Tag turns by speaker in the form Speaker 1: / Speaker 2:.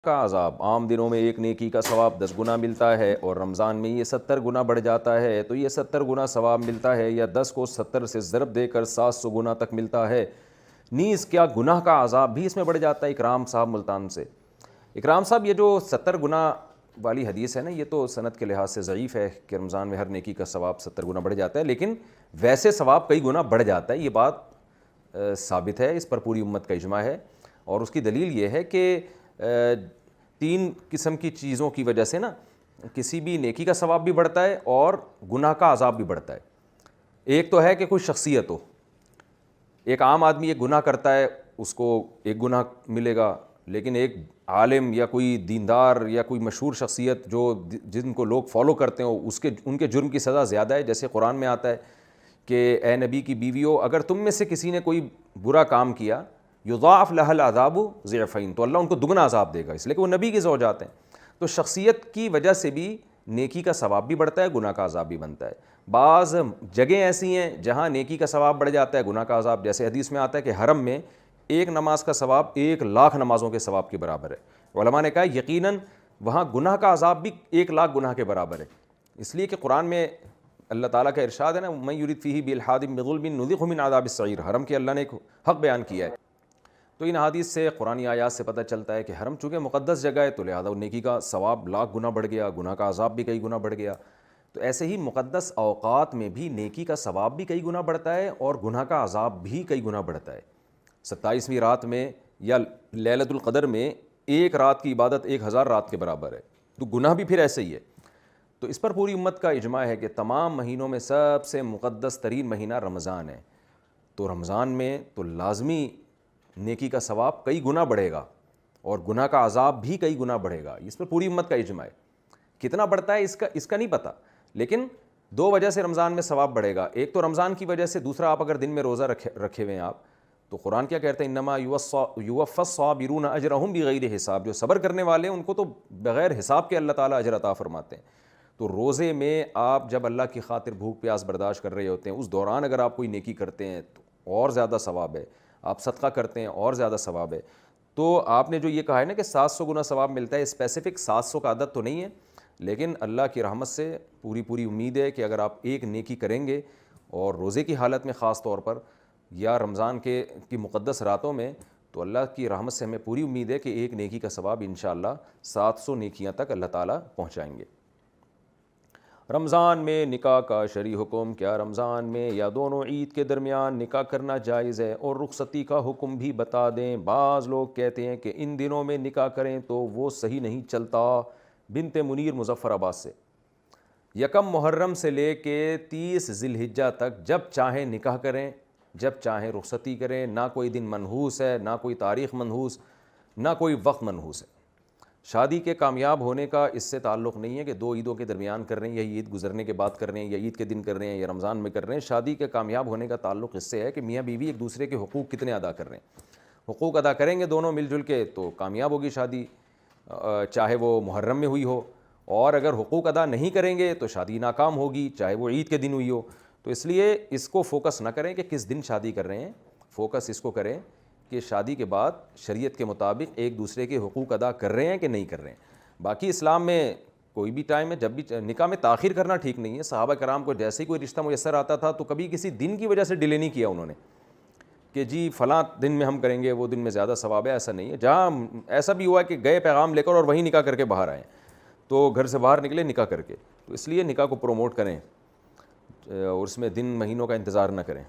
Speaker 1: کا عذاب، عام دنوں میں ایک نیکی کا ثواب 10 گنا ملتا ہے اور رمضان میں یہ 70 گنا بڑھ جاتا ہے، تو یہ 70 گنا ثواب ملتا ہے، یا 10 کو 70 سے ضرب دے کر 700 گنا تک ملتا ہے۔ نیز کیا گناہ کا عذاب بھی اس میں بڑھ جاتا ہے۔ اکرام صاحب ملتان سے، اکرام صاحب یہ جو 70 گنا والی حدیث ہے نا، یہ تو سند کے لحاظ سے ضعیف ہے کہ رمضان میں ہر نیکی کا ثواب 70 گنا بڑھ جاتا ہے، لیکن ویسے ثواب کئی گنا بڑھ جاتا ہے، یہ بات ثابت ہے، اس پر پوری امت کا اجماع ہے۔ اور اس کی دلیل یہ ہے کہ 3 قسم کی چیزوں کی وجہ سے نا کسی بھی نیکی کا ثواب بھی بڑھتا ہے اور گناہ کا عذاب بھی بڑھتا ہے۔ ایک تو ہے کہ کوئی شخصیت ہو، ایک عام آدمی ایک گناہ کرتا ہے، اس کو ایک گناہ ملے گا، لیکن ایک عالم یا کوئی دیندار یا کوئی مشہور شخصیت جو جن کو لوگ فالو کرتے ہوں ان کے جرم کی سزا زیادہ ہے۔ جیسے قرآن میں آتا ہے کہ اے نبی کی بیویوں، اگر تم میں سے کسی نے کوئی برا کام کیا، یضاعف لها العذاب ضعفین، تو اللہ ان کو دگنا عذاب دے گا، اس لیے کہ وہ نبی کے زوجات ہیں۔ تو شخصیت کی وجہ سے بھی نیکی کا ثواب بھی بڑھتا ہے، گناہ کا عذاب بھی بنتا ہے۔ بعض جگہیں ایسی ہیں جہاں نیکی کا ثواب بڑھ جاتا ہے، گناہ کا عذاب، جیسے حدیث میں آتا ہے کہ حرم میں ایک نماز کا ثواب 1,00,000 نمازوں کے ثواب کے برابر ہے۔ علماء نے کہا یقیناً وہاں گناہ کا عذاب بھی 1,00,000 گناہ کے برابر ہے، اس لیے کہ قرآن میں اللہ تعالیٰ کا ارشاد ہے نا، من یرد فیہ بالحاد بظلم نذقہ من عذاب السعیر، حرم کے اللہ نے ایک حق بیان کیا ہے۔ تو ان حدیث سے، قرآنی آیات سے پتہ چلتا ہے کہ حرم چونکہ مقدس جگہ ہے تو لہذا نیکی کا ثواب 1,00,000 گنا بڑھ گیا، گناہ کا عذاب بھی کئی گنا بڑھ گیا۔ تو ایسے ہی مقدس اوقات میں بھی نیکی کا ثواب بھی کئی گنا بڑھتا ہے اور گناہ کا عذاب بھی کئی گنا بڑھتا ہے۔ 27ویں رات میں یا لیلۃ القدر میں ایک رات کی عبادت 1,000 رات کے برابر ہے، تو گناہ بھی پھر ایسے ہی ہے۔ تو اس پر پوری امت کا اجماع ہے کہ تمام مہینوں میں سب سے مقدس ترین مہینہ رمضان ہے، تو رمضان میں تو لازمی نیکی کا ثواب کئی گنا بڑھے گا اور گناہ کا عذاب بھی کئی گنا بڑھے گا، اس پر پوری امت کا اجماع ہے۔ کتنا بڑھتا ہے اس کا نہیں پتہ، لیکن 2 وجہ سے رمضان میں ثواب بڑھے گا۔ ایک تو رمضان کی وجہ سے، دوسرا آپ اگر دن میں روزہ رکھے ہوئے ہیں آپ، تو قرآن کیا کہتے ہیں، انما یوفی الصابرون اجرہم بغیر حساب، جو صبر کرنے والے ہیں ان کو تو بغیر حساب کے اللہ تعالیٰ اجر عطا فرماتے ہیں۔ تو روزے میں آپ جب اللہ کی خاطر بھوک پیاس برداشت کر رہے ہوتے ہیں، اس دوران اگر آپ کوئی نیکی کرتے ہیں تو اور زیادہ ثواب ہے، آپ صدقہ کرتے ہیں اور زیادہ ثواب ہے۔ تو آپ نے جو یہ کہا ہے نا کہ 700 گنا ثواب ملتا ہے، اسپیسیفک 700 کا عدد تو نہیں ہے، لیکن اللہ کی رحمت سے پوری امید ہے کہ اگر آپ ایک نیکی کریں گے اور روزے کی حالت میں خاص طور پر، یا رمضان کی مقدس راتوں میں، تو اللہ کی رحمت سے ہمیں پوری امید ہے کہ ایک نیکی کا ثواب انشاءاللہ 700 نیکیاں تک اللہ تعالیٰ پہنچائیں گے۔ رمضان میں نکاح کا شرعی حکم، کیا رمضان میں یا دونوں عید کے درمیان نکاح کرنا جائز ہے؟ اور رخصتی کا حکم بھی بتا دیں۔ بعض لوگ کہتے ہیں کہ ان دنوں میں نکاح کریں تو وہ صحیح نہیں چلتا۔ بنت منیر مظفر آباد سے، 1 محرم سے لے کے 30 ذی الحجہ تک جب چاہیں نکاح کریں، جب چاہیں رخصتی کریں، نہ کوئی دن منحوس ہے، نہ کوئی تاریخ منحوس، نہ کوئی وقت منحوس ہے۔ شادی کے کامیاب ہونے کا اس سے تعلق نہیں ہے کہ 2 عیدوں کے درمیان کر رہے ہیں، یا عید گزرنے کے بعد کر رہے ہیں، یا عید کے دن کر رہے ہیں، یا رمضان میں کر رہے ہیں۔ شادی کے کامیاب ہونے کا تعلق اس سے ہے کہ میاں بیوی ایک دوسرے کے حقوق کتنے ادا کر رہے ہیں۔ حقوق ادا کریں گے دونوں مل جل کے تو کامیاب ہوگی شادی، چاہے وہ محرم میں ہوئی ہو، اور اگر حقوق ادا نہیں کریں گے تو شادی ناکام ہوگی، چاہے وہ عید کے دن ہوئی ہو۔ تو اس لیے اس کو فوکس نہ کریں کہ کس دن شادی کر رہے ہیں، فوکس اس کو کریں کہ شادی کے بعد شریعت کے مطابق ایک دوسرے کے حقوق ادا کر رہے ہیں کہ نہیں کر رہے ہیں۔ باقی اسلام میں کوئی بھی ٹائم ہے، جب بھی نکاح میں تاخیر کرنا ٹھیک نہیں ہے۔ صحابہ کرام کو جیسے ہی کوئی رشتہ میسر آتا تھا تو کبھی کسی دن کی وجہ سے ڈیلے نہیں کیا انہوں نے کہ جی فلاں دن میں ہم کریں گے، وہ دن میں زیادہ ثواب ہے، ایسا نہیں ہے۔ جہاں ایسا بھی ہوا کہ گئے پیغام لے کر اور وہیں نکاح کر کے باہر آئے، تو گھر سے باہر نکلے نکاح کر کے، تو اس لیے نکاح کو پروموٹ کریں اور اس میں دن مہینوں کا انتظار نہ کریں۔